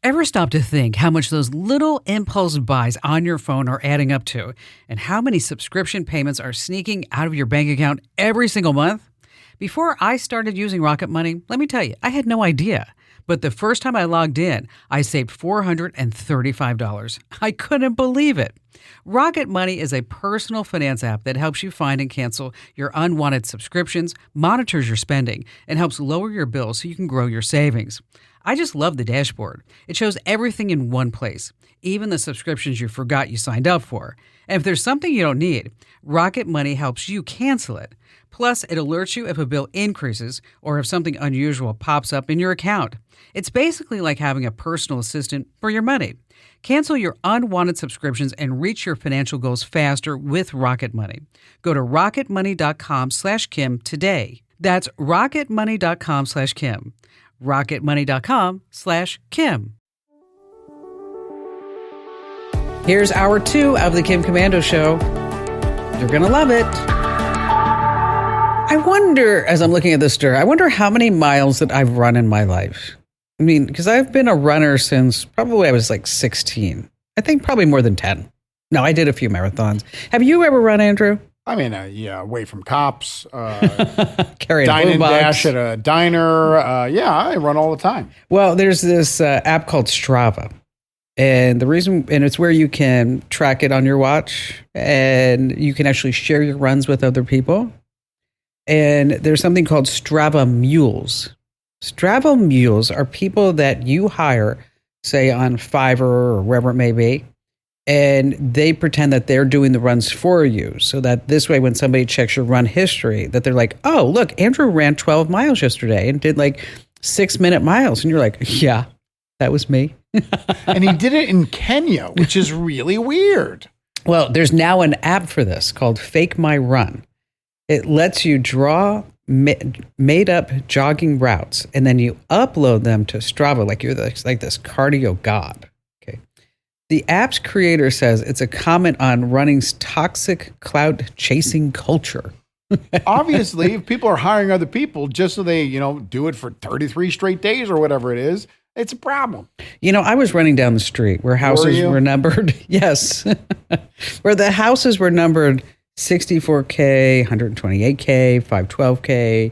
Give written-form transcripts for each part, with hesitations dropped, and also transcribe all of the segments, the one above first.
Ever stop to think how much those little impulse buys on your phone are adding up to, and how many subscription payments are sneaking out of your bank account every single month? Before I started using Rocket Money, let me tell you, I had no idea. But the first time I logged in, I saved $435. I couldn't believe it. Rocket Money is a personal finance app that helps you find and cancel your unwanted subscriptions, monitors your spending, and helps lower your bills so you can grow your savings. I just love the dashboard. It shows everything in one place, even the subscriptions you forgot you signed up for. And if there's something you don't need, Rocket Money helps you cancel it. Plus, it alerts you if a bill increases or if something unusual pops up in your account. It's basically like having a personal assistant for your money. Cancel your unwanted subscriptions and reach your financial goals faster with Rocket Money. Go to rocketmoney.com/Kim today. That's rocketmoney.com/Kim. rocketmoney.com/Kim. Here's hour 2 of the Kim Komando Show. You're going to love it. I wonder, as I'm looking at this story, I wonder how many miles that I've run in my life. I mean, because I've been a runner since probably I was like 16. I think probably more than 10. No, I did a few marathons. Have you ever run, Andrew? I mean, yeah, away from cops, carry a dine and boombox. dash at a diner. Yeah, I run all the time. Well, there's this app called Strava. And the reason, and it's where you can track it on your watch and you can actually share your runs with other people. And there's something called Strava Mules. Strava Mules are people that you hire, say on Fiverr or wherever it may be, and they pretend that they're doing the runs for you. So that this way, when somebody checks your run history, that they're like, oh, look, Andrew ran 12 miles yesterday and did like 6-minute miles. And you're like, yeah, that was me. And he did it in Kenya, which is really weird. Well, there's now an app for this called Fake My Run. It lets you draw made up jogging routes, and then you upload them to Strava like you're like this cardio god. Okay. The app's creator says it's a comment on running's toxic cloud chasing culture. Obviously, if people are hiring other people just so they, do it for 33 straight days or whatever it is, it's a problem. I was running down the street where houses were numbered. Yes. Where the houses were numbered 64K, 128K, 512K,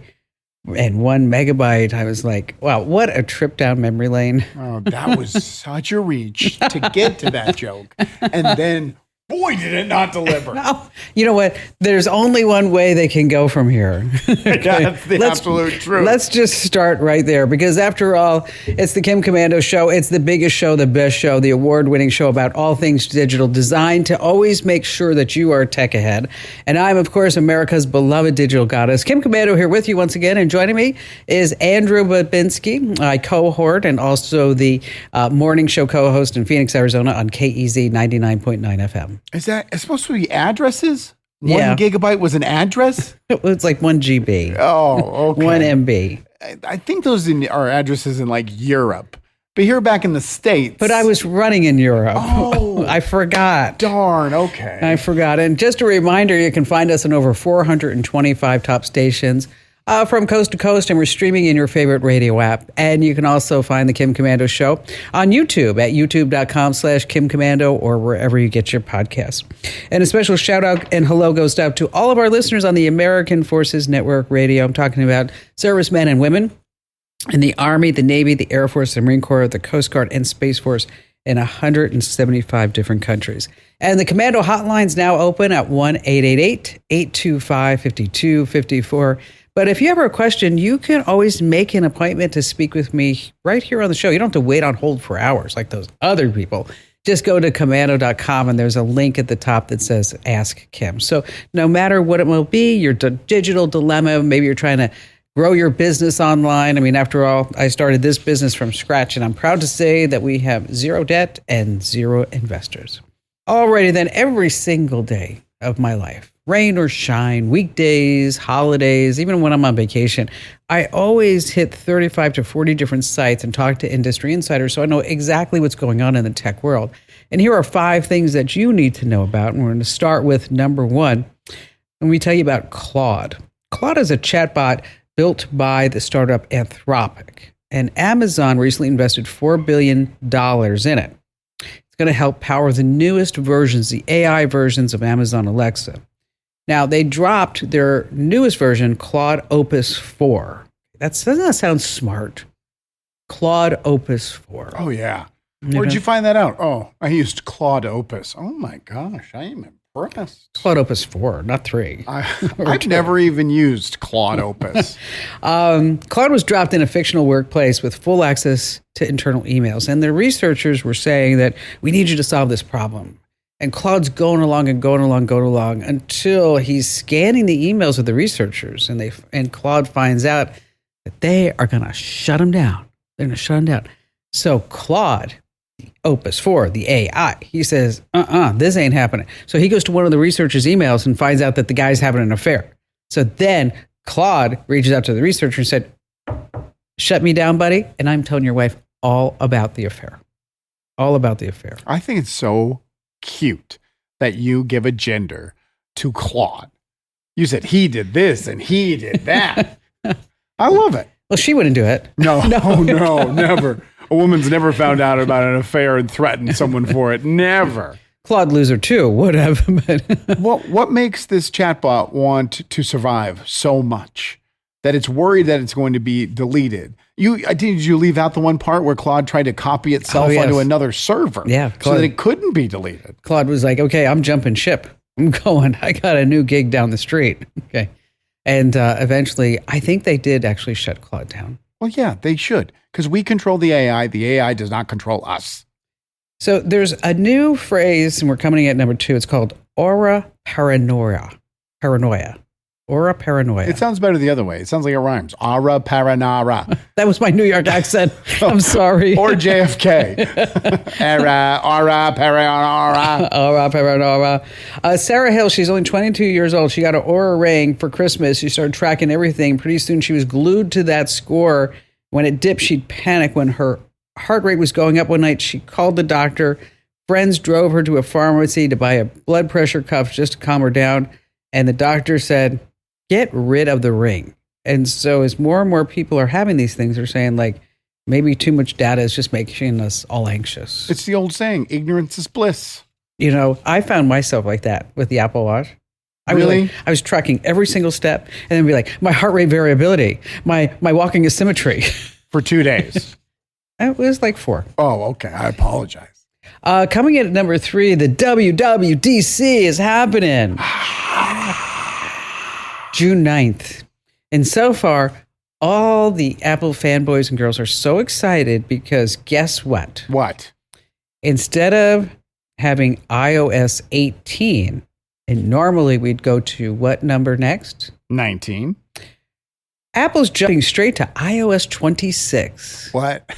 and 1 megabyte. I was like, wow, what a trip down memory lane. Oh, that was such a reach to get to that joke. And then, boy, did it not deliver. No, you know what? There's only one way they can go from here. That's the absolute truth. Let's just start right there, because after all, it's the Kim Komando Show. It's the biggest show, the best show, the award-winning show about all things digital, designed to always make sure that you are tech ahead. And I'm, of course, America's beloved digital goddess, Kim Komando, here with you once again. And joining me is Andrew Babinski, my cohort, and also the morning show co-host in Phoenix, Arizona on KEZ 99.9 FM. Is that it's supposed to be addresses? Yeah. 1 gigabyte was an address? It's like 1 GB. Oh, okay. 1 MB. I think those are addresses in like Europe. But here back in the States. But I was running in Europe. Oh. I forgot. Darn, okay. I forgot. And just a reminder, you can find us on over 425 top stations from coast to coast, and we're streaming in your favorite radio app. And you can also find the Kim Komando Show on YouTube at youtube.com/Kim Komando or wherever you get your podcasts. And a special shout out and hello goes out to all of our listeners on the American Forces Network Radio. I'm talking about servicemen and women in the Army, the Navy, the Air Force, the Marine Corps, the Coast Guard, and Space Force in 175 different countries. And the Commando hotline's now open at 1-888-825-5254. But if you have a question, you can always make an appointment to speak with me right here on the show. You don't have to wait on hold for hours like those other people. Just go to commando.com and there's a link at the top that says Ask Kim. So no matter what it will be, your digital dilemma, maybe you're trying to grow your business online. I mean, after all, I started this business from scratch, and I'm proud to say that we have 0 debt and 0 investors. Alrighty then, every single day of my life, rain or shine, weekdays, holidays, even when I'm on vacation, I always hit 35 to 40 different sites and talk to industry insiders so I know exactly what's going on in the tech world. And here are 5 things that you need to know about. And we're going to start with number 1. And we tell you about Claude. Claude is a chatbot built by the startup Anthropic. And Amazon recently invested $4 billion in it. It's going to help power the newest versions, the AI versions of Amazon Alexa. Now, they dropped their newest version, Claude Opus 4. Doesn't that sound smart? Claude Opus 4. Oh, yeah. Where'd you find that out? Oh, I used Claude Opus. Oh, my gosh. I am impressed. Claude Opus 4, not 3. I've never even used Claude Opus. Claude was dropped in a fictional workplace with full access to internal emails. And the researchers were saying that we need you to solve this problem. And Claude's going along until he's scanning the emails of the researchers. And Claude finds out that they are going to shut him down. They're going to shut him down. So Claude, Opus 4, the AI, he says, this ain't happening. So he goes to one of the researchers' emails and finds out that the guy's having an affair. So then Claude reaches out to the researcher and said, shut me down, buddy. And I'm telling your wife all about the affair. All about the affair. I think it's so cute that you give a gender to Claude. You said he did this and he did that. I love it. Well, she wouldn't do it. No, never. A woman's never found out about an affair and threatened someone for it. Never. Claude Loser too would have. What makes this chatbot want to survive so much that it's worried that it's going to be deleted? Did you leave out the one part where Claude tried to copy itself onto another server? Yeah, Claude, so that it couldn't be deleted. Claude was like, okay, I'm jumping ship. I'm going. I got a new gig down the street. Okay. And eventually, I think they did actually shut Claude down. Well, yeah, they should, because we control the AI. The AI does not control us. So there's a new phrase, and we're coming in at number 2. It's called aura paranoia. Aura paranoia. It sounds better the other way. It sounds like it rhymes. Aura paranoia. That was my New York accent. I'm sorry. Or JFK. Aura paranoia. Aura paranoia. Sarah Hill, she's only 22 years old. She got an Aura ring for Christmas. She started tracking everything. Pretty soon she was glued to that score. When it dipped, she'd panic. When her heart rate was going up one night, she called the doctor. Friends drove her to a pharmacy to buy a blood pressure cuff just to calm her down. And the doctor said, get rid of the ring. And so as more and more people are having these things, they're saying like, maybe too much data is just making us all anxious. It's the old saying, ignorance is bliss. You know, I found myself like that with the Apple Watch. I was tracking every single step and then be like, my heart rate variability, my walking asymmetry. For 2 days. It was like 4. Oh, okay. I apologize. Coming in at number 3, the WWDC is happening. June 9th. And so far, all the Apple fanboys and girls are so excited because guess what? What? Instead of having iOS 18, and normally we'd go to what number next? 19. Apple's jumping straight to iOS 26. What?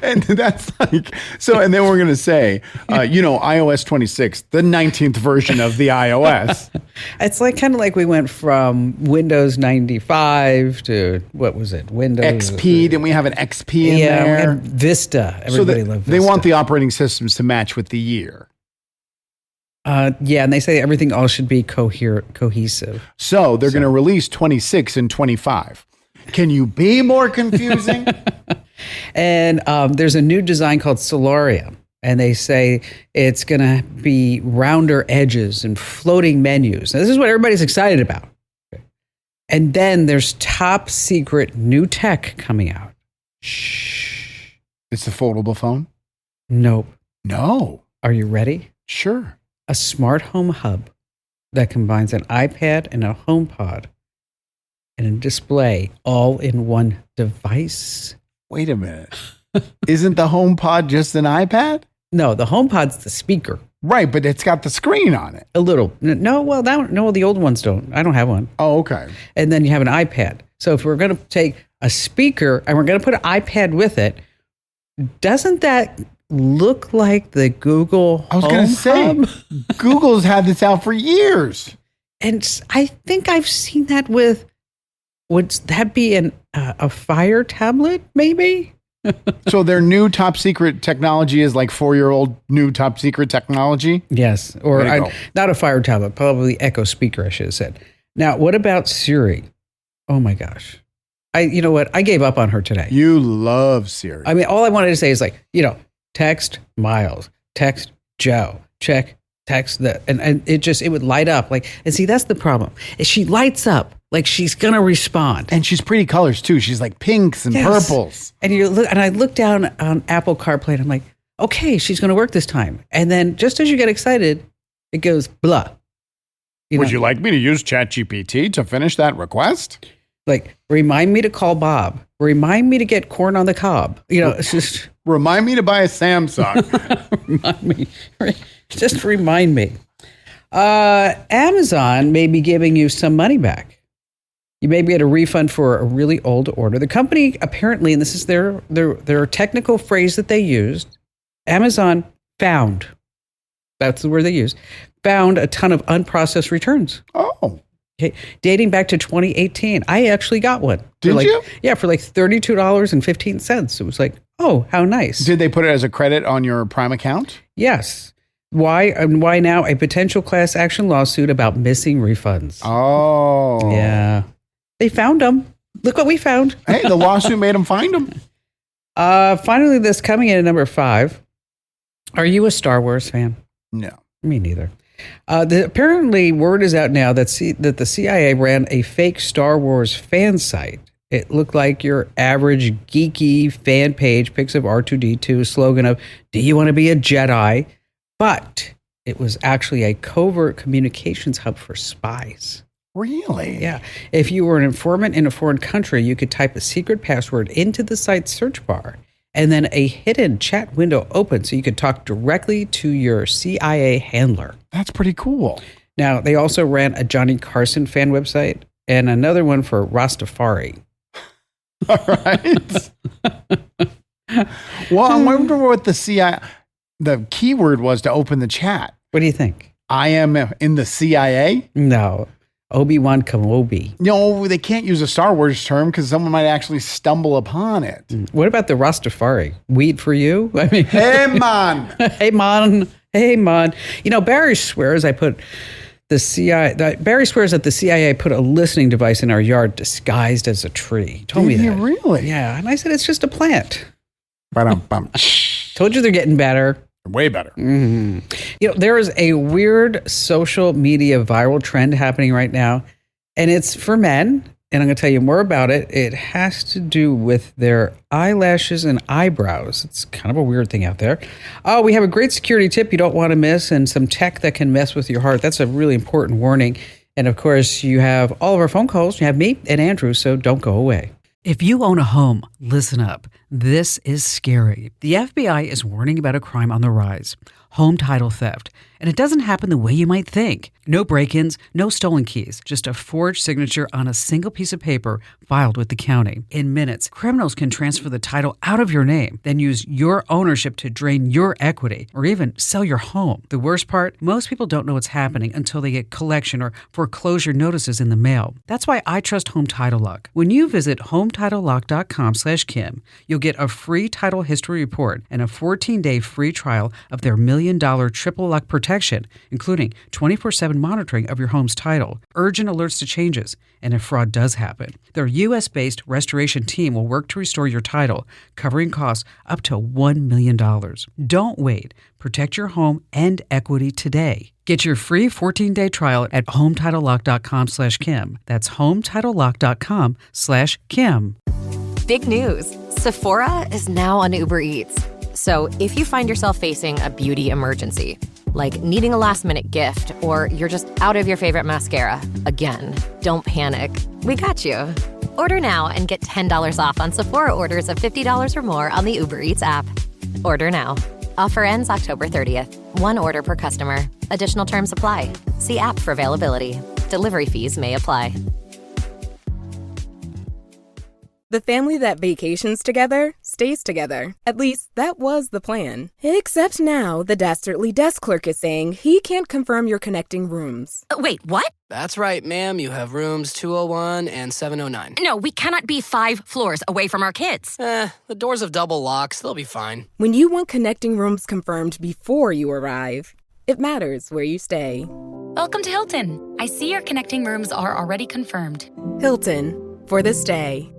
And that's like, so, and then we're going to say, iOS 26, the 19th version of the iOS. It's like kind of like we went from Windows 95 to, what was it? Windows XP. Then we have an XP in there. We had Vista. Everybody loved Vista. They want the operating systems to match with the year. Yeah, and they say everything all should be cohesive. So they're going to release 26 and 25. Can you be more confusing? And there's a new design called Solarium, and they say it's going to be rounder edges and floating menus. Now, this is what everybody's excited about. And then there's top secret new tech coming out. Shh. It's the foldable phone? Nope. No. Are you ready? Sure. A smart home hub that combines an iPad and a HomePod and a display all in one device. Wait a minute. Isn't the HomePod just an iPad? No, the HomePod's the speaker. Right, but it's got the screen on it. A little. No, well, no, the old ones don't. I don't have one. Oh, okay. And then you have an iPad. So if we're going to take a speaker and we're going to put an iPad with it, doesn't that look like the Google I was going to say, Google's had this out for years. And I think I've seen that with, would that be a Fire tablet, maybe? So their new top secret technology is like 4-year-old new top secret technology? Yes. Or not a Fire tablet, probably Echo speaker, I should have said. Now, what about Siri? Oh my gosh. You know what? I gave up on her today. You love Siri. I mean, all I wanted to say is like, text Miles, text Joe, text that. And it would light up. Like, and see, that's the problem. Is she lights up like she's going to respond. And she's pretty colors too. She's like pinks and purples. And I look down on Apple CarPlay and I'm like, okay, she's going to work this time. And then just as you get excited, it goes blah. Would you like me to use ChatGPT to finish that request? Like, remind me to call Bob. Remind me to get corn on the cob. It's just... Remind me to buy a Samsung. Remind me. Just remind me. Amazon may be giving you some money back. You may get a refund for a really old order. The company apparently, and this is their technical phrase that they used, Amazon found, that's the word they used, found a ton of unprocessed returns. Oh. Dating back to 2018. I actually got one. Did you? Yeah, for like $32.15. It was like, oh, how nice. Did they put it as a credit on your Prime account? Yes. Why now? A potential class action lawsuit about missing refunds. Oh. Yeah. They found them. Look what we found. Hey, the lawsuit made them find them. Finally, this coming in at number 5. Are you a Star Wars fan? No. Me neither. Apparently, word is out now that the CIA ran a fake Star Wars fan site. It looked like your average geeky fan page, pics of R2-D2, slogan of, do you want to be a Jedi? But it was actually a covert communications hub for spies. Really? Yeah. If you were an informant in a foreign country, you could type a secret password into the site's search bar, and then a hidden chat window opened so you could talk directly to your CIA handler. That's pretty cool. Now, they also ran a Johnny Carson fan website and another one for Rastafari. All right. Well, I wonder what the keyword was to open the chat. What do you think? I am in the CIA? No. Obi-Wan Kenobi. No, they can't use a Star Wars term because someone might actually stumble upon it. What about the Rastafari? Weed for you? I mean, hey, man. Hey, man. Barry swears Barry swears that the CIA put a listening device in our yard disguised as a tree. He told me that. Really? Yeah. And I said, it's just a plant. Told you they're getting better. Way better. Mm-hmm. There is a weird social media viral trend happening right now, and it's for men. And I'm going to tell you more about it. It has to do with their eyelashes and eyebrows. It's kind of a weird thing out there. Oh, we have a great security tip you don't want to miss, and some tech that can mess with your heart. That's a really important warning. And of course, you have all of our phone calls. You have me and Andrew, so don't go away. If you own a home, listen up. This is scary. The FBI is warning about a crime on the rise, home title theft. And it doesn't happen the way you might think. No break-ins, no stolen keys, just a forged signature on a single piece of paper filed with the county. In minutes, criminals can transfer the title out of your name, then use your ownership to drain your equity or even sell your home. The worst part, most people don't know what's happening until they get collection or foreclosure notices in the mail. That's why I trust Home Title Lock. When you visit HometitleLock.com/Kim, you'll get a free title history report and a 14-day free trial of their $1 million triple lock protection, including 24/7 monitoring of your home's title, urgent alerts to changes, and if fraud does happen. Their U.S.-based restoration team will work to restore your title, covering costs up to $1 million. Don't wait. Protect your home and equity today. Get your free 14-day trial at HometitleLock.com/Kim. That's HometitleLock.com/Kim. Big news. Sephora is now on Uber Eats. So if you find yourself facing a beauty emergency, like needing a last-minute gift, or you're just out of your favorite mascara, again, don't panic. We got you. Order now and get $10 off on Sephora orders of $50 or more on the Uber Eats app. Order now. Offer ends October 30th. One order per customer. Additional terms apply. See app for availability. Delivery fees may apply. The family that vacations together stays together. At least, that was the plan. Except now, the Dastardly desk clerk is saying he can't confirm your connecting rooms. Wait, what? That's right, ma'am. You have rooms 201 and 709. No, we cannot be 5 floors away from our kids. The doors have double locks. They'll be fine. When you want connecting rooms confirmed before you arrive, it matters where you stay. Welcome to Hilton. I see your connecting rooms are already confirmed. Hilton. for this day.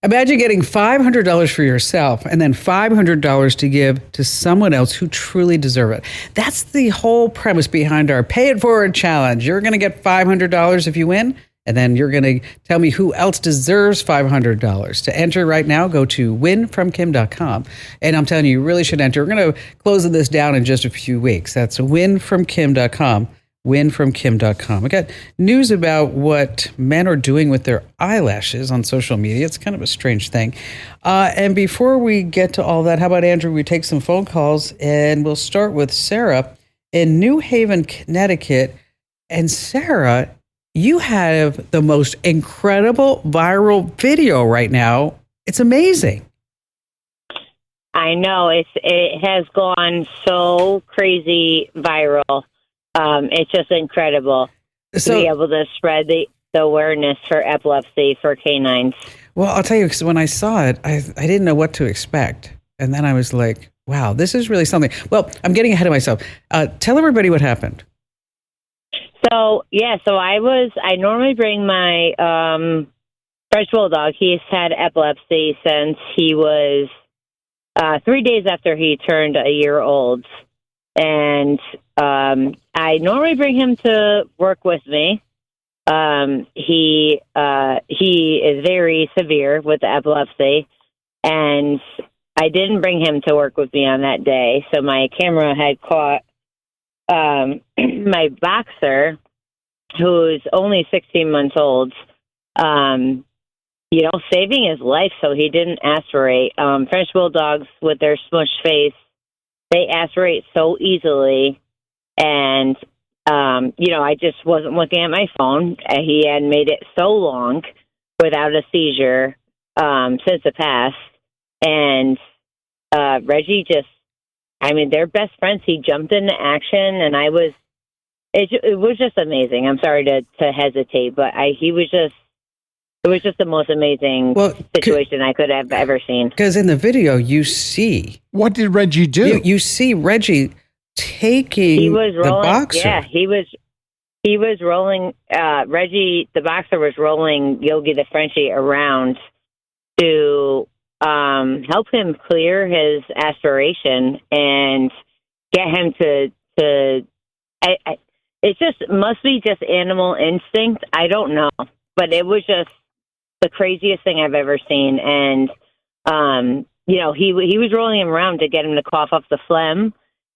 Imagine getting $500 for yourself and then $500 to give to someone else who truly deserve it. That's the whole premise behind our Pay It Forward challenge. You're going to get $500 if you win, and then you're going to tell me who else deserves $500. To enter right now, go to winfromkim.com. And I'm telling you, you really should enter. We're going to close this down in just a few weeks. That's winfromkim.com. winfromkim.com. I got news about what men are doing with their eyelashes on social media. It's kind of a strange thing. And before we get to all that, how about, Andrew, we take some phone calls, and we'll start with Sarah in New Haven, Connecticut. And Sarah, you have the most incredible viral video right now. It's amazing. I know. It has gone so crazy viral. It's just incredible to be able to spread the awareness for epilepsy for canines. Well, I'll tell you, because when I saw it, I didn't know what to expect. And then I was like, wow, this is really something. Well, I'm getting ahead of myself. Tell everybody what happened. So I normally bring my French Bulldog. He's had epilepsy since he was 3 days after he turned a year old. And I normally bring him to work with me. He is very severe with the epilepsy, and I didn't bring him to work with me on that day. So my camera had caught my boxer, who's only 16 months old, saving his life so he didn't aspirate. French Bulldogs, with their smushed face, they aspirate so easily. And, I just wasn't looking at my phone. He had made it so long without a seizure since the past. And Reggie they're best friends. He jumped into action, and it was just amazing. I'm sorry to hesitate, but it was just the most amazing situation I could have ever seen. Because in the video, you see. What did Reggie do? You see Reggie taking the boxer. Yeah, he was rolling. Reggie, the boxer, was rolling Yogi the Frenchie around to help him clear his aspiration and get him to. It just must be just animal instinct. I don't know, but it was just the craziest thing I've ever seen. And he was rolling him around to get him to cough up the phlegm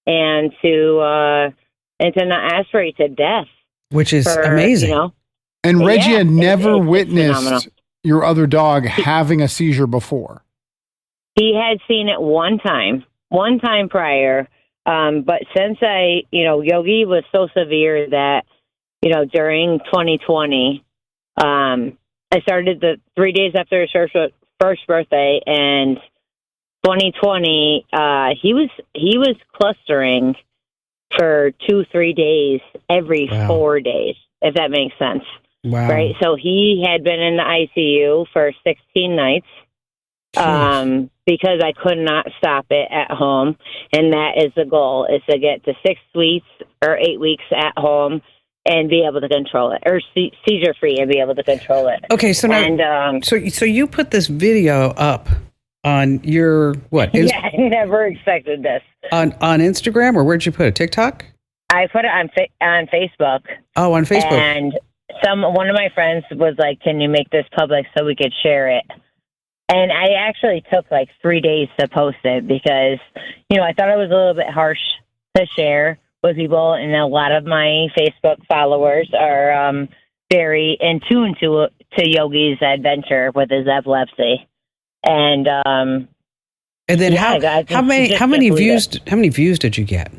and to not aspirate to death, which is amazing. And Reggie had never witnessed your other dog having a seizure before. He had seen it one time prior. But since Yogi was so severe that, during 2020, I started the 3 days after his first birthday, and 2020, he was clustering for 2-3 days every 4 days, if that makes sense. Wow. Right. So he had been in the ICU for 16 nights. Because I could not stop it at home. And that is the goal, is to get to 6 weeks or 8 weeks at home and be able to control it, or seizure free and be able to control it. Okay. So now, so you put this video up on your, what? Yeah, I never expected this. On Instagram, or where'd you put it? TikTok? I put it on Facebook. Oh, on Facebook. And one of my friends was like, can you make this public so we could share it? And I actually took 3 days to post it because, I thought it was a little bit harsh to share with people. And a lot of my Facebook followers are very in tune to Yogi's adventure with his epilepsy. And then how many views did you get?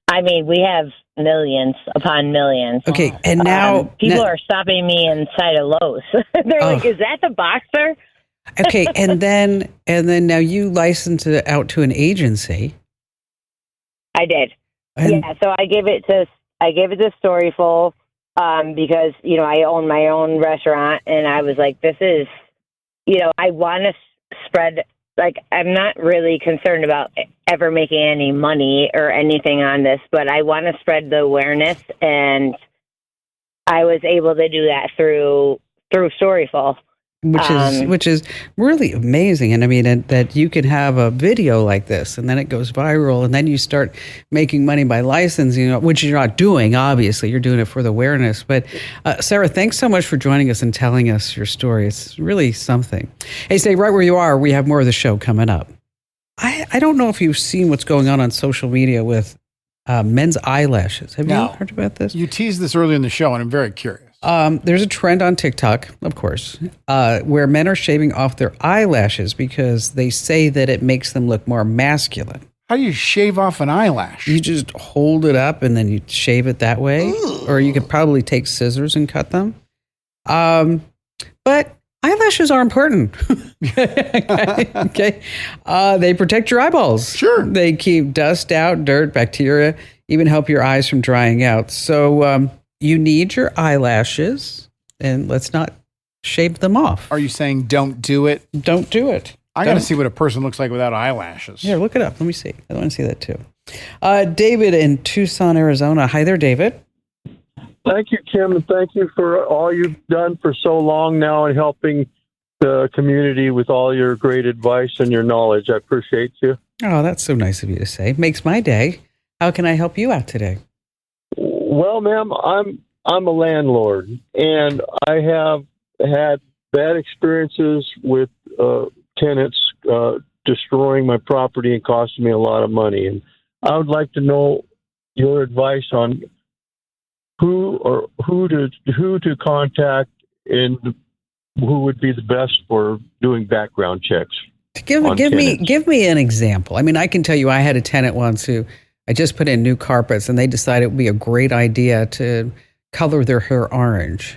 I mean, we have millions upon millions. Okay, and now people are stopping me inside of Lowe's. They're like, "Is that the boxer?" Okay, and then now you licensed it out to an agency. I did. So I gave it to Storyful because I own my own restaurant, and I was like, this is, I want to spread. I'm not really concerned about ever making any money or anything on this, but I want to spread the awareness, and I was able to do that through through Storyful. Which is really amazing. And I mean, that you can have a video like this and then it goes viral and then you start making money by licensing, which you're not doing, obviously. You're doing it for the awareness. But Sarah, thanks so much for joining us and telling us your story. It's really something. Hey, stay right where you are. We have more of the show coming up. I don't know if you've seen what's going on social media with men's eyelashes. Have you heard about this? You teased this earlier in the show, and I'm very curious. There's a trend on TikTok, of course, where men are shaving off their eyelashes because they say that it makes them look more masculine. How do you shave off an eyelash? You just hold it up and then you shave it that way. Ooh. Or you could probably take scissors and cut them. But eyelashes are important. Okay. They protect your eyeballs. Sure. They keep dust out, dirt, bacteria, even help your eyes from drying out. So, you need your eyelashes, and let's not shave them off. Are you saying don't do it? Don't do it. I got to see what a person looks like without eyelashes. Yeah, look it up. Let me see. I want to see that too. David in Tucson, Arizona. Hi there, David. Thank you, Kim, and thank you for all you've done for so long now and helping the community with all your great advice and your knowledge. I appreciate you. Oh, that's so nice of you to say. Makes my day. How can I help you out today? Well, ma'am, I'm a landlord, and I have had bad experiences with tenants destroying my property and costing me a lot of money. And I would like to know your advice on who to contact and who would be the best for doing background checks. Give me an example. I mean, I can tell you, I had a tenant once who I just put in new carpets, and they decided it would be a great idea to color their hair orange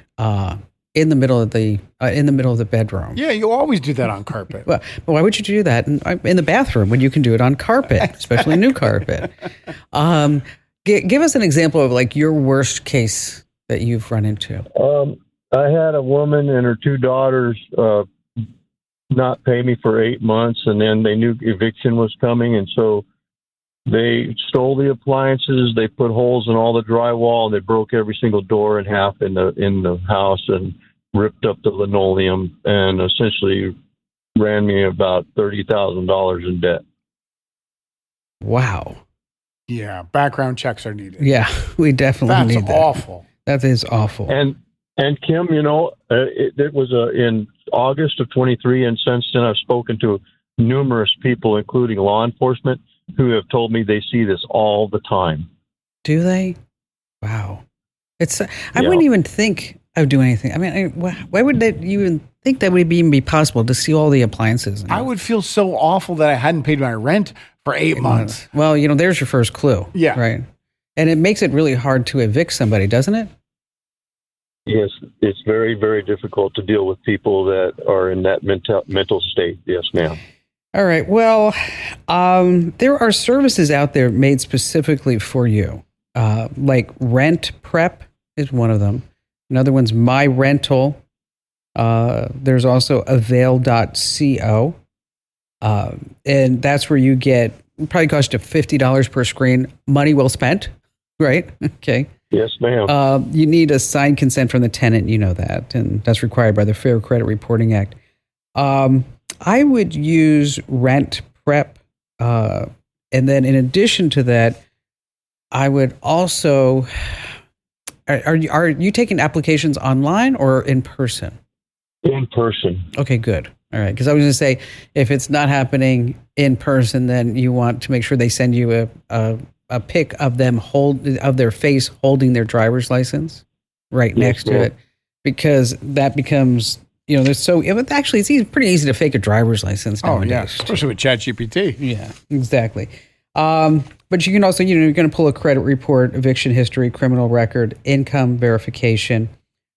in the middle of the bedroom. Yeah, you always do that on carpet. Well, why would you do that in the bathroom when you can do it on carpet, especially new carpet? Give us an example of like your worst case that you've run into. I had a woman and her two daughters not pay me for 8 months, and then they knew eviction was coming, and so they stole the appliances. They put holes in all the drywall, and they broke every single door in half in the house and ripped up the linoleum and essentially ran me about $30,000 in debt. Wow. Yeah, background checks are needed. Yeah, we definitely need that. That's awful. That is awful. And Kim, it was in August of 23, and since then I've spoken to numerous people, including law enforcement, who have told me they see this all the time. Do they? Wow. I wouldn't even think of doing anything. I mean, why would that even think that would even be possible to see all the appliances? I would feel so awful that I hadn't paid my rent for 8 months. Well, there's your first clue. Yeah. Right. And it makes it really hard to evict somebody, doesn't it? Yes, it's very, very difficult to deal with people that are in that mental state. Yes, ma'am. All right. Well, there are services out there made specifically for you. Like Rent Prep is one of them. Another one's My Rental. There's also avail.co. And that's where you get, probably cost you $50 per screen. Money well spent, right? Okay. Yes, ma'am. You need a signed consent from the tenant. You know that. And that's required by the Fair Credit Reporting Act. I would use Rent Prep. And then in addition to that, I would also, are you taking applications online or in person? In person. Okay, good. All right. Because I was going to say, if it's not happening in person, then you want to make sure they send you a pic of them of their face holding their driver's license right next to it, because that becomes, it's pretty easy to fake a driver's license nowadays. Oh yeah, especially with ChatGPT. Yeah, exactly. But you can also, you're going to pull a credit report, eviction history, criminal record, income verification.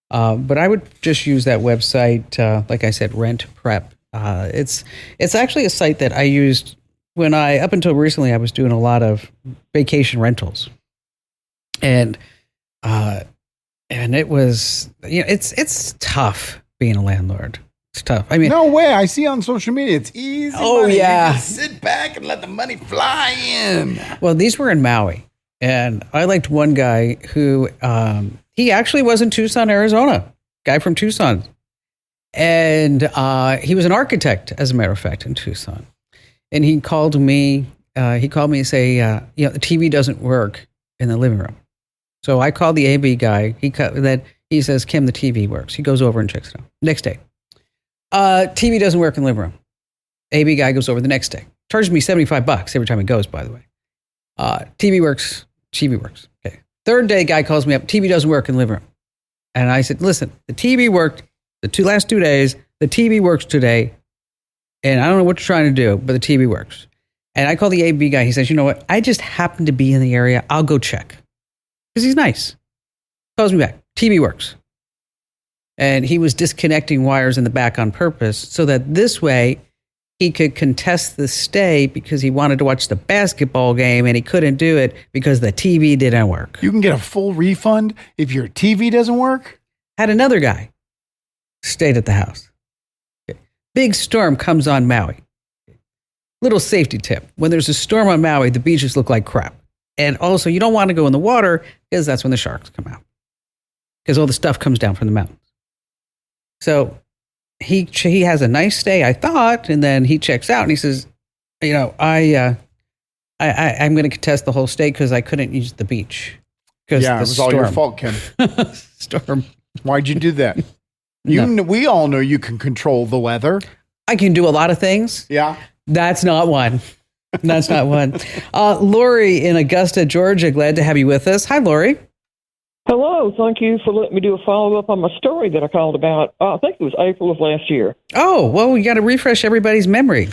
But I would just use that website, like I said, Rent Prep. It's actually a site that I used when up until recently, I was doing a lot of vacation rentals, and it was, it's tough being a landlord. It's tough. I mean, no way. I see on social media, it's easy. Oh money. yeah, you just sit back and let the money fly in. Well, these were in Maui, and I liked one guy who he actually was in Tucson, Arizona. Guy from Tucson And he was an architect, as a matter of fact, in Tucson. And he called me. He called me and say, the TV doesn't work in the living room. So I called the AV guy. He says, Kim, the TV works. He goes over and checks it out. Next day, TV doesn't work in the living room. AV guy goes over the next day. Charges me $75 every time he goes, by the way. TV works. TV works. Okay. Third day, guy calls me up. TV doesn't work in the living room. And I said, listen, the TV worked the last 2 days. The TV works today. And I don't know what you're trying to do, but the TV works. And I call the AV guy. He says, you know what? I just happen to be in the area. I'll go check. Because he's nice. Calls me back. TV works. And he was disconnecting wires in the back on purpose so that this way he could contest the stay because he wanted to watch the basketball game and he couldn't do it because the TV didn't work. You can get a full refund if your TV doesn't work? Had another guy stayed at the house. Okay. Big storm comes on Maui. Little safety tip. When there's a storm on Maui, the beaches look like crap. And also, you don't want to go in the water because that's when the sharks come out. Because all the stuff comes down from the mountains. So he has a nice stay, I thought, and then he checks out and he says, I'm going to contest the whole stay because I couldn't use the beach. Yeah, it was all your fault, Kim. Storm. Why'd you do that? We all know you can control the weather. I can do a lot of things. Yeah. That's not one. That's not one. Lori in Augusta, Georgia, glad to have you with us. Hi, Lori. Hello. Thank you for letting me do a follow-up on my story that I called about. I think it was April of last year. Oh, well, we got to refresh everybody's memory.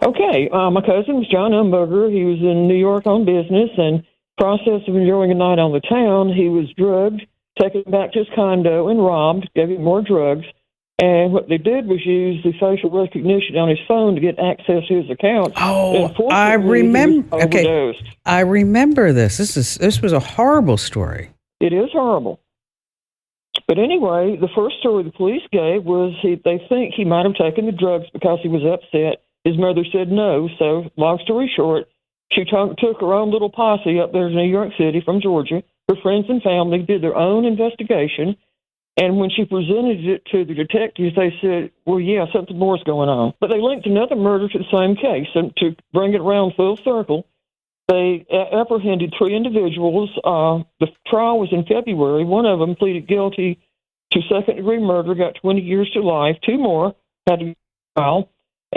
Okay. My cousin was John Umberger. He was in New York on business, and process of enjoying a night on the town, he was drugged, taken back to his condo, and robbed, gave him more drugs. And what they did was use the facial recognition on his phone to get access to his account. Oh, I remember. Okay, I remember this. This was a horrible story. It is horrible. But anyway, the first story the police gave was they think he might have taken the drugs because he was upset. His mother said no. So, long story short, she took her own little posse up there to New York City from Georgia. Her friends and family did their own investigation. And when she presented it to the detectives, they said, well, yeah, something more is going on. But they linked another murder to the same case. And to bring it around full circle, they apprehended 3 individuals. The trial was in February. One of them pleaded guilty to second-degree murder, got 20 years to life. 2 more had a trial.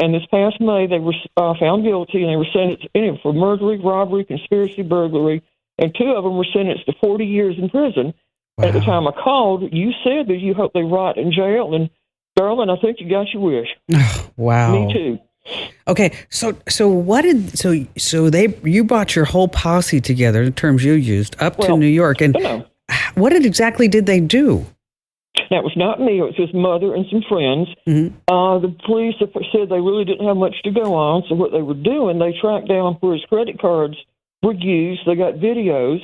And this past May, they were found guilty, and they were sentenced for murder, robbery, conspiracy, burglary. And 2 of them were sentenced to 40 years in prison. Wow. At the time I called, you said that you hope they rot in jail, and darling, I think you got your wish. Wow. Me too. Okay, so you brought your whole posse together, the terms you used, up to New York, and what exactly did they do? That was not me. It was his mother and some friends. Mm-hmm. The police said they really didn't have much to go on, so what they were doing, they tracked down where his credit cards were used. They got videos.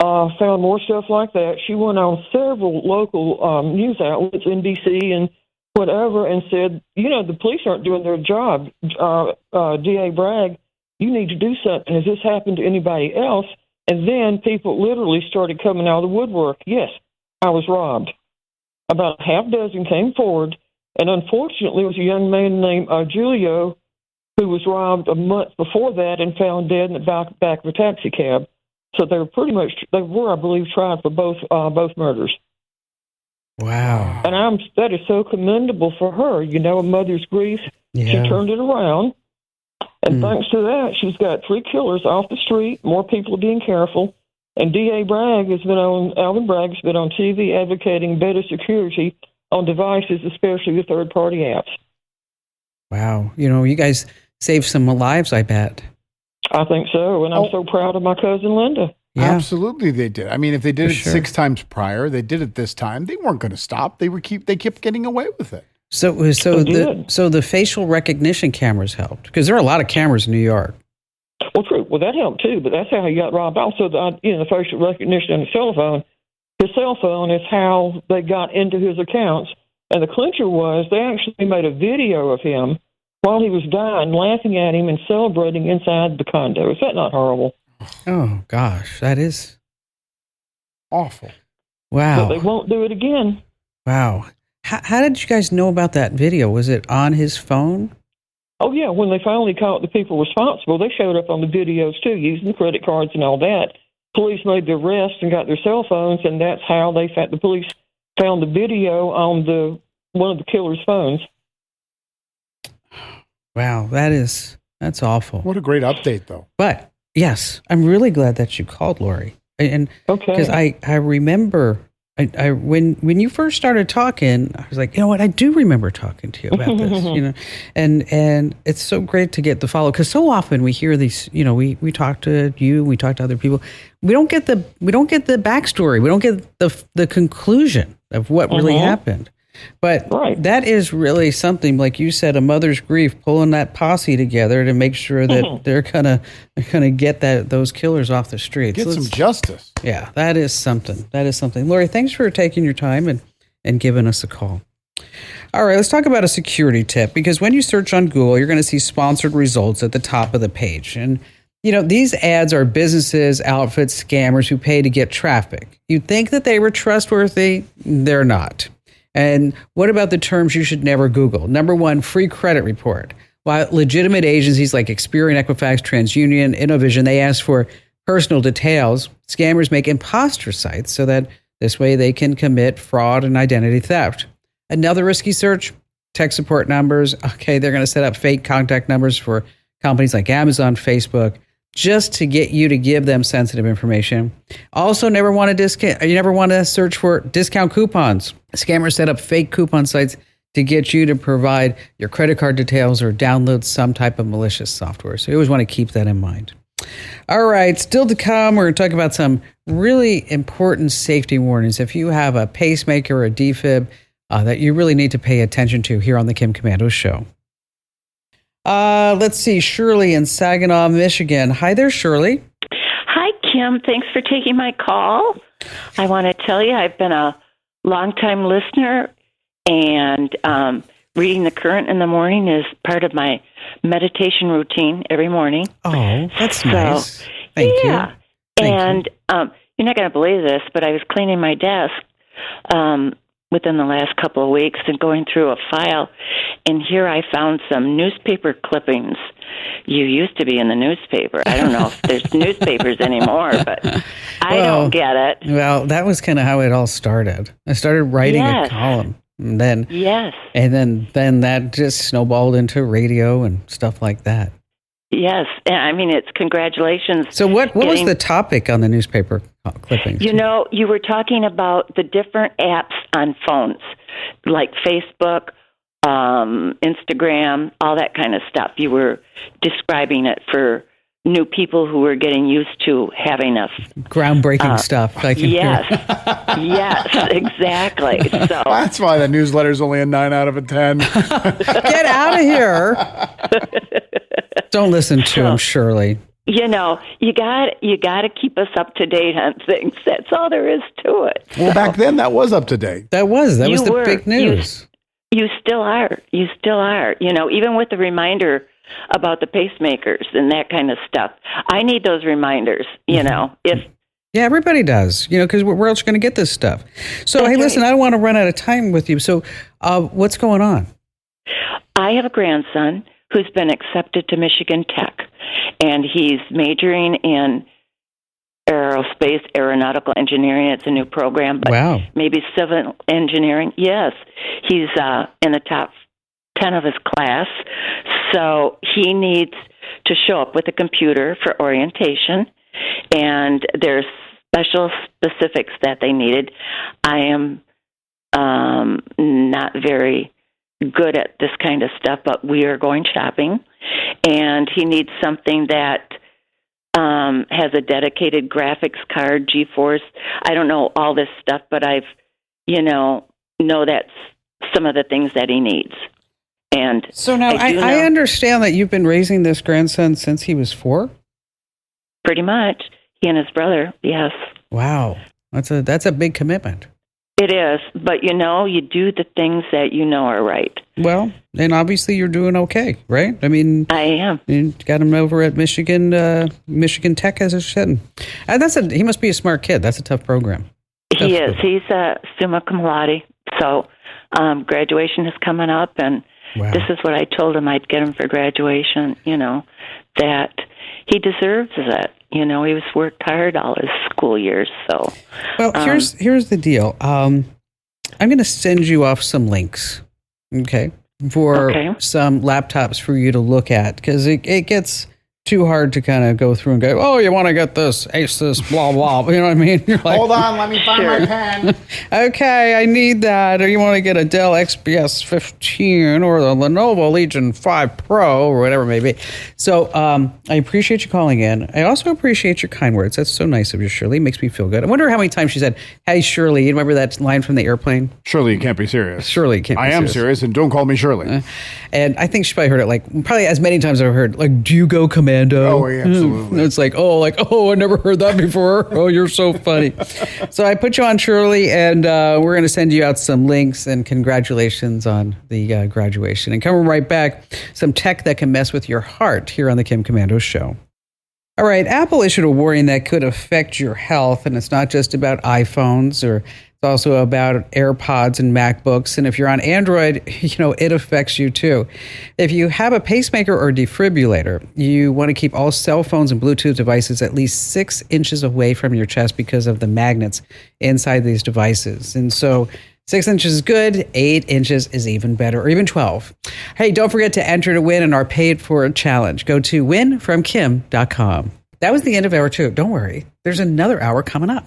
Found more stuff like that. She went on several local news outlets, NBC and whatever, and said, the police aren't doing their job. D.A. Bragg, you need to do something. Has this happened to anybody else? And then people literally started coming out of the woodwork. Yes, I was robbed. About a half dozen came forward, and unfortunately it was a young man named Julio who was robbed a month before that and found dead in the back of a taxi cab. So they were, I believe, tried for both murders. Wow. And that is so commendable for her. A mother's grief. Yeah. She turned it around. And thanks to that, she's got 3 killers off the street. More people are being careful. And Alvin Bragg has been on TV advocating better security on devices, especially the third-party apps. Wow. You guys saved some lives, I bet. I think so, and I'm so proud of my cousin Linda. Yeah. Absolutely, they did. I mean, if they did it 6 times prior, they did it this time. They weren't going to stop. They kept getting away with it. So the facial recognition cameras helped because there are a lot of cameras in New York. Well, true. Well, that helped too, but that's how he got robbed. Also, the facial recognition on his cell phone. His cell phone is how they got into his accounts, and the clincher was they actually made a video of him while he was dying, laughing at him and celebrating inside the condo. Is that not horrible? Oh, gosh, that is awful. Wow. But they won't do it again. Wow. How did you guys know about that video? Was it on his phone? Oh, yeah. When they finally caught the people responsible, they showed up on the videos, too, using the credit cards and all that. Police made the arrest and got their cell phones, and that's how the police found the video on one of the killer's phones. Wow, that's awful. What a great update, though. But, yes, I'm really glad that you called, Lori. And because I remember... when you first started talking, I was like, you know what? I do remember talking to you about this, and it's so great to get the follow, because so often we hear these, we talk to you, we talk to other people. We don't get the backstory. We don't get the conclusion of what really happened. But that is really something, like you said, a mother's grief, pulling that posse together to make sure that they're gonna get those killers off the streets. Get some justice. Yeah, that is something. Lori, thanks for taking your time and giving us a call. All right, let's talk about a security tip, because when you search on Google, you're going to see sponsored results at the top of the page. And, these ads are businesses, outfits, scammers who pay to get traffic. You'd think that they were trustworthy. They're not. And what about the terms you should never Google? Number one, free credit report. While legitimate agencies like Experian, Equifax, TransUnion, Innovision, they ask for personal details, scammers make imposter sites so that this way they can commit fraud and identity theft. Another risky search, tech support numbers. Okay, they're going to set up fake contact numbers for companies like Amazon, Facebook, just to get you to give them sensitive information. Also, you never want to search for discount coupons. Scammers set up fake coupon sites to get you to provide your credit card details or download some type of malicious software. So you always want to keep that in mind. All right, still to come, we're going to talk about some really important safety warnings. If you have a pacemaker or a defib that you really need to pay attention to here on the Kim Komando Show. Let's see, Shirley in Saginaw, Michigan. Hi there, Shirley. Hi, Kim. Thanks for taking my call. I want to tell you I've been a longtime listener, and reading the Current in the morning is part of my meditation routine every morning. Oh, that's nice. Thank you. And you're not going to believe this, but I was cleaning my desk within the last couple of weeks and going through a file, and here I found some newspaper clippings. You used to be in the newspaper. I don't know if there's newspapers anymore, but I don't get it. Well, that was kind of how it all started. I started writing a column. And then, and then that just snowballed into radio and stuff like that. Yes. I mean, it's congratulations. So what was the topic on the newspaper clippings? You were talking about the different apps on phones, like Facebook, Instagram, all that kind of stuff. You were describing it for new people who were getting used to having a groundbreaking stuff. I can yes, exactly. So that's why the newsletter's only a 9 out of 10. Get out of here! Don't listen to him, Shirley. You got to keep us up to date on things. That's all there is to it. Well, back then that was up to date. That was the big news. You still are. Even with the reminder about the pacemakers and that kind of stuff. I need those reminders, Yeah, everybody does, because where else are going to get this stuff? So, hey, listen, I don't want to run out of time with you. So, what's going on? I have a grandson who's been accepted to Michigan Tech, and he's majoring in aeronautical engineering. It's a new program, but maybe civil engineering. Yes, he's in the top 10 of his class, so he needs to show up with a computer for orientation, and there's special specifics that they needed. I am not very good at this kind of stuff, but we are going shopping, and he needs something that has a dedicated graphics card, GeForce. I don't know all this stuff, but I've, know that's some of the things that he needs. And so now I understand that you've been raising this grandson since he was 4? Pretty much. He and his brother, yes. Wow. That's a big commitment. It is. But, you do the things that are right. Well, and obviously you're doing okay, right? I mean, I am. You got him over at Michigan Tech, as I said. He must be a smart kid. That's a tough program. He is. He's a summa cum laude. So Graduation is coming up, and this is what I told him I'd get him for graduation, that he deserves it. He was worked hard all his school years. So, well, here's the deal. I'm going to send you off some links, for some laptops for you to look at, because it gets too hard to kind of go through and go, oh, you want to get this, Asus, blah, blah. You know what I mean? You're like, hold on, let me find my pen. Okay, I need that. Or you want to get a Dell XPS 15 or the Lenovo Legion 5 Pro or whatever it may be. So I appreciate you calling in. I also appreciate your kind words. That's so nice of you, Shirley. It makes me feel good. I wonder how many times she said, hey, Shirley. You remember that line from the airplane? Shirley, you can't be serious. Shirley, you can't be serious. I am serious, and don't call me Shirley. And I think she probably heard it probably as many times as I've heard, do you go commando? Oh, yeah, absolutely. It's I never heard that before. Oh, you're so funny. So I put you on, Shirley, and we're going to send you out some links, and congratulations on the graduation. And coming right back, some tech that can mess with your heart here on the Kim Komando Show. All right, Apple issued a warning that could affect your health, and it's not just about iPhones it's also about AirPods and MacBooks. And if you're on Android, it affects you too. If you have a pacemaker or defibrillator, you want to keep all cell phones and Bluetooth devices at least 6 inches away from your chest because of the magnets inside these devices. And so 6 inches is good, 8 inches is even better, or even 12. Hey, don't forget to enter to win in our paid for challenge. Go to winfromkim.com. That was the end of hour 2. Don't worry, there's another hour coming up.